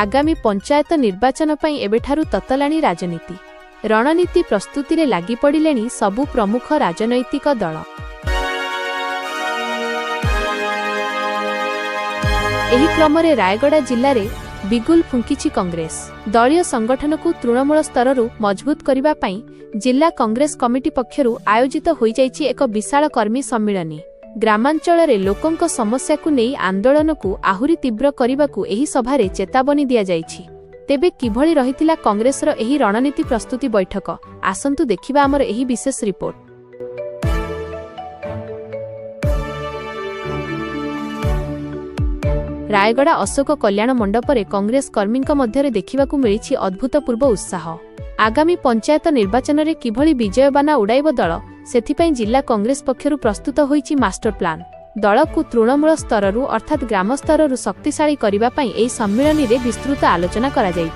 आगामी पंचायत निर्वाचन पई एबेठारु ततलाणी राजनीति रणनीति प्रस्तुति रे लागि पड़िलेनी सबु प्रमुख राजनैतिक दल। एही क्रम रे रायगड़ा जिल्ला रे बिगुल फुंकिछि कांग्रेस। दलीय संगठन को तृणमूल स्तररू मजबूत करबा पई जिल्ला कांग्रेस कमिटी पक्षरु आयोजित होई जाइछि एक विशाल कर्मी सम्मेलन। ग्रामांचल रे लोकंक समस्या को नै आंदोलन को आहुरी तीव्र करबाकू एही सभा रे चेतावनी दिया जाइछि। तेबे किभଳି रहितिला कांग्रेस रो एही रणनीति प्रस्तुति बैठक आसंतु देखिबा हमर एही विशेष रिपोर्ट। रायगड़ा अशोक कल्याण मंडप रे कांग्रेस कर्मीक मध्यरे देखिबाकू मिलिछि अद्भुतपूर्व उत्साह। आगामी पंचायत निर्वाचन रे किभଳି विजयबाना उड़ाइब दल सेथिपई जिला कांग्रेस पक्षरु प्रस्तुत होईछि मास्टर प्लान। दल को तृणमूल स्तररू अर्थात ग्राम स्तररू शक्तिशाली करबा पई एही सम्मेलन रे विस्तृत आलोचना करा जाई।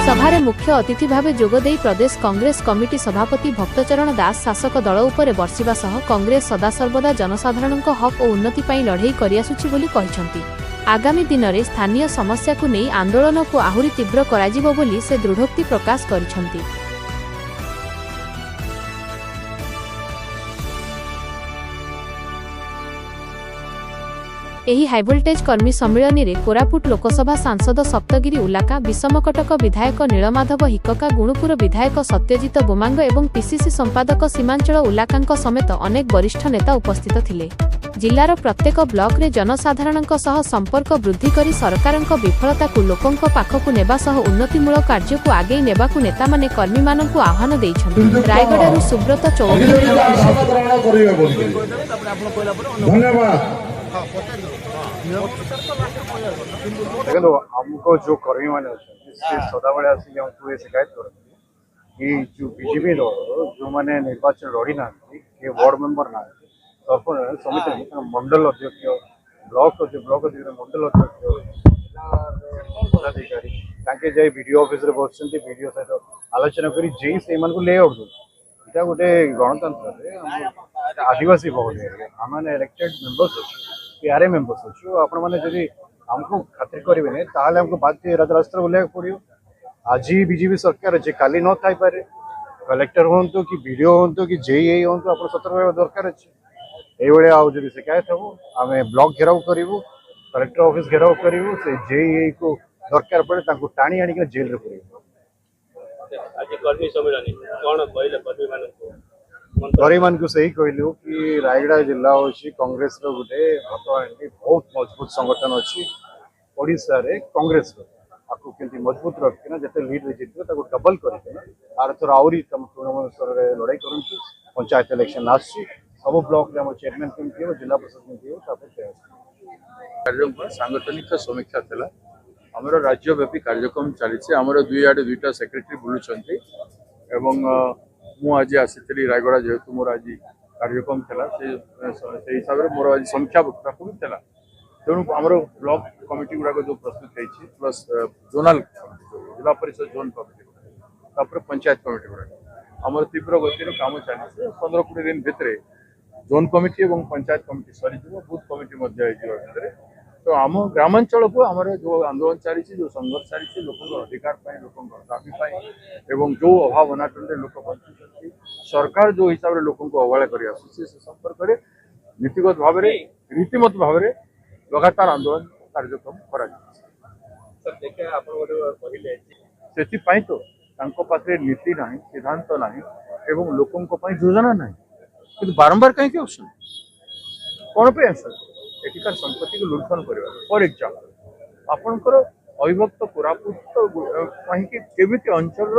सभारे मुख्य अतिथि भावे जोगदेई प्रदेश कांग्रेस कमिटी सभापति भक्तचरण दास शासक दल उपरे बर्षिबा सह कांग्रेस सदासर्वदा जनसाधारणक हक और उन्नति पई लड़ाई करिआसुछि बोली कहिसंती। आगामी दिन में स्थानीय समस्या को नहीं आंदोलन को आहुरी तीव्र कराजिबो बोली से दृढ़ोक्ति प्रकाश करिसंती। एही हाईभोल्टेज कर्मी सम्मेलन रे कोरापुट लोकसभा सांसद सप्तगिरी उलाका, विषमकटक विधायक नीलमाधव हिक्का, गुणुपुर विधायक सत्यजित बोमांग एवं पीसीसी संपादक सीमांचल उलाकांक समेत अनेक वरिष्ठ नेता उपस्थित थिले। जिल्लार प्रत्येक ब्लॉक रे जनसाधारणक सह संपर्क वृद्धि करी सरकारक विफलता को लोकंक पाखकु नेबा सह उन्नतिमूलक कार्य को आगे नेबाकू नेता माने कर्मी मानकु आह्वान देइछन्ति। रायगड़ारु सुब्रत चौधरी। देखो हमको जो कर्मी मैंने सदाबले आसिक हमको ये शिकायत करते कि जो बीजेपी दल जो मैंने निर्वाचन लड़ी ना वार्ड मेंबर ना सरपंच समिति मंडल अध्यक्ष ब्लॉक अध्यक्ष मंडल अध्यक्ष पदाधिकारी ताके जाई वीडियो ऑफिस रे बसचंती वीडियो सहित आलोचना करी जेई से मान को लेआउट दो इटा गोटे गणतंत्र रे आदिवासी बहुल एरिया हमने इलेक्टेड मेंबर्स पीआरए मेंबर्स अच्छे आपण मैंने जब हमको खातिर करेंगे ताले हमको बात रास्ता बुलाक पड़ो। आज ही बीजेपी सरकार अच्छे काली न थी पारे कलेक्टर हूँ कि वीडियो हूँ कि जेई हूँ आप सतर्क रहा दरकार अच्छे। ये आदि शिकायत हम आम ब्लॉक घेराव करूँ कलेक्टर ऑफिस घेराव करूँ से जेई को दरकार पड़े टाणी आणिक जेल रे पड़े। कर्मी मान को सही कहलु कि रायगड़ा जिला होची कांग्रेस रो गुटे हाथांडी बहुत मजबूत संगठन अच्छी ओडिसा रे कांग्रेस आपको केंती मजबूत रखना जते लीड रे जितबे ताको डबल करके आर थोर आउरी तम तृणमूल स्तर रे लड़ाई करंतु। पंचायत इलेक्शन आसी सब ब्लॉक रे हम चेयरमैन केमती हो जिला परिषद केमती हो तापर कार्यक्रम सांगठनिक समीक्षा थला हमरो राज्यव्यापी कार्यक्रम चली हमरो दुई आडे दुईटा सेक्रेटरी बुलुचंती एवं मु आज आसी रायगड़ा जेहेतु मोर आज कार्यक्रम से हिसाब से मोर आज संख्या वक्ता भी था तेणु आम ब्लॉक कमिटी गुड़ाक जो प्रस्तुत है प्लस जोनाल जिला परिषद जोन कमिटी पंचायत कमिटी गुड़ाक आम तीव्र गतिर काम चली 15-20 दिन भितर जोन कमिटी और पंचायत कमिटी सरी बूथ कमिटी भितर तो आम ग्रामांचल को आम जो आंदोलन चली जो संघर्ष चली लोक अधिकार लोक दाबी एवं जो अभाव अनाटन लोक बंचुं सरकार जो हिसाब से लोक अवहेला कर संपर्क में नीतिगत भाव रीतिमत भाव लगातार आंदोलन कार्यक्रम कर नीति ना सिद्धांत ना एवं लोकों योजना ना कि बारंबार कहीं ऑप्शन कौन पे एटिकार संपत्ति को लुंठन करवा फॉर एग्जांपल आपणकर अविभक्त कोरापुट केमी अंचल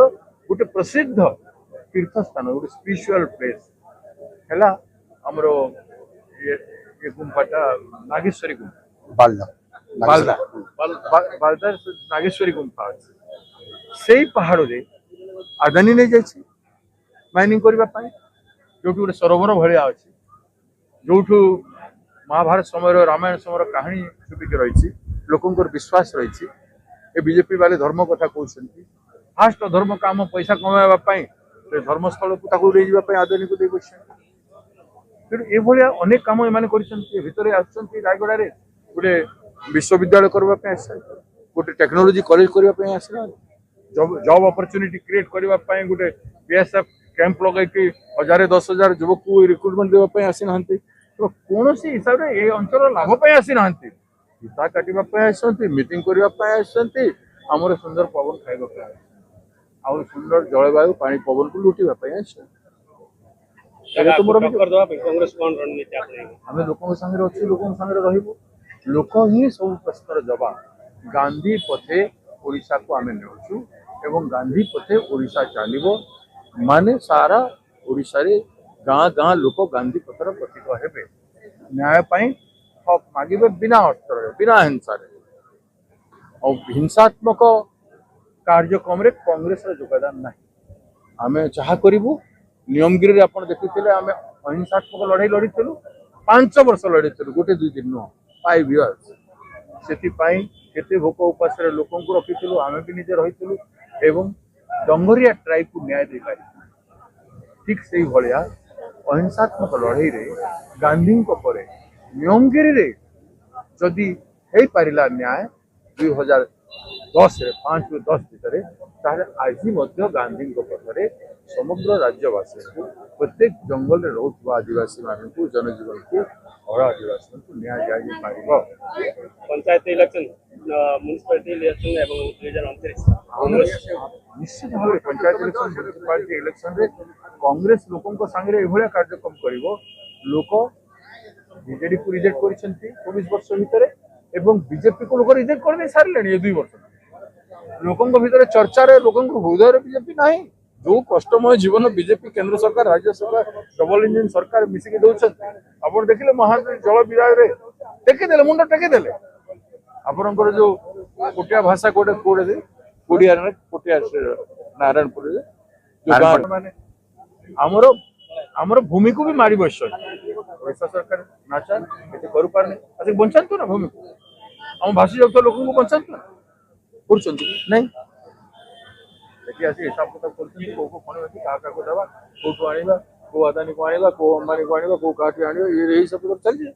गोटे प्रसिद्ध तीर्थ स्थान गोटे स्पिरिचुअल प्लेस है आमर ये गुंफाटा नागेश्वरी गुंफा बालदा नागेश्वरी गुंफा से पहाड़ रे आदानी नहीं जाइए माइनिंग करने जो गोटे सरोवर भाया अच्छे जो महाभारत समय रामायण समय कहानी छुपिक रही लोकंर विश्वास रही बीजेपी वाले धर्म कथा कहते फास्ट धर्म काम पैसा कमाइवाई धर्मस्थल को आदानी को दे तेणु एभलिया अनेक काम एमाने करिसंती भितरे आसुचंती रायगड़ा रे गोटे विश्वविद्यालय करबा पे आसे गोटे टेक्नोलॉजी कॉलेज करबा पे आसे जॉब अपॉर्चुनिटी क्रिएट करबा पे गोटे बीएसएफ कैंप लगे कि 1000 युवक को रिक्रुटमेंट देबा पे आसी नहंती तो कौन सी हिसाब रे ए अंचल लाभ पे आसी नहंती हिता काटिबा पे आसंती मीटिंग करबा पे आसंती हमर सुंदर पवन खाइबा पे आउ सुंदर जलवायु पानी पवन को लुटिबा पे आसंती कांग्रेस कौन रणनीति आपने आम लोक संगे अच्छे लोक संगे रही लोक ही सब प्रश्नर जवाब गांधी पथे ओडिशा को आम नेउछु एवं गांधी पथे ओडिशा चलो माने सारा ओडिशा रे गाँ गाँ लोक गांधी पथर प्रतीक हेबे न्याय पाई हक मागिबे बिना अस्त्र बिना हिंसा और हिंसात्मक कार्यक्रम रे कांग्रेस रे योगदान नहीं आम जहाँ करूँ नियमगिरी आप देखुले आम अहिंसात्मक लड़ाई लड़ी 5 वर्ष लड़ी गोटे 2 दिन नुह 5 years से भोक उपास लोक रखी आम भी निजे रही एवं डंगरिया ट्राइब को न्याय दे पार ठीक से भाया अहिंसात्मक लड़ाई रे गांधी नियमगिरी रे जदि हो पारा न्याय 2010 रे 5 ରୁ 10 भितर आज गांधी पथरे समग्र राज्यवासी को प्रत्येक जंगल में रोकवा आदिवासी मान को जनजीवन को और आदिवासी को न्याय दिया पार पंचायत इलेक्शन म्युनिसिपालिटी इलेक्शन एवं 2029 निश्चित भाव में पंचायत इलेक्शन म्युनिसिपालिटी इलेक्शन रे कांग्रेस लोकों संगे एभलिया कार्यक्रम करिवो लोक बीजेडी को रिजेक्ट करिसेंती 24 वर्ष भितर एवं बीजेपी को लोक रिजेक्ट कर दे सारले ये 2 वर्ष लोकों भितर चर्चा रे लोकों हृदय रे बीजेपी नहीं जो कष्टमय जीवन बीजेपी केंद्र सरकार राज्य सरकार डबल इंजिन सरकार मिसिकी दौरान आप देखिले महानदी जल विभाग रे टेकीदे मुंड टेकीदे आपणकर जो कोटिया भाषा कोटे कोड़े कोडिया कोटिया नारायणपुर माने आमर भूमि को भी मारी बस ओडिशा सरकार नाचा करू पारने आज बंचातु ना भूमि को हम भाषी जाता लोक को बंचातु ना कर नहीं हिसाब किताब कर देवा कौटू आने को अदानी को आने को अंबानी को आने को काठी आने यही सब चल जाए।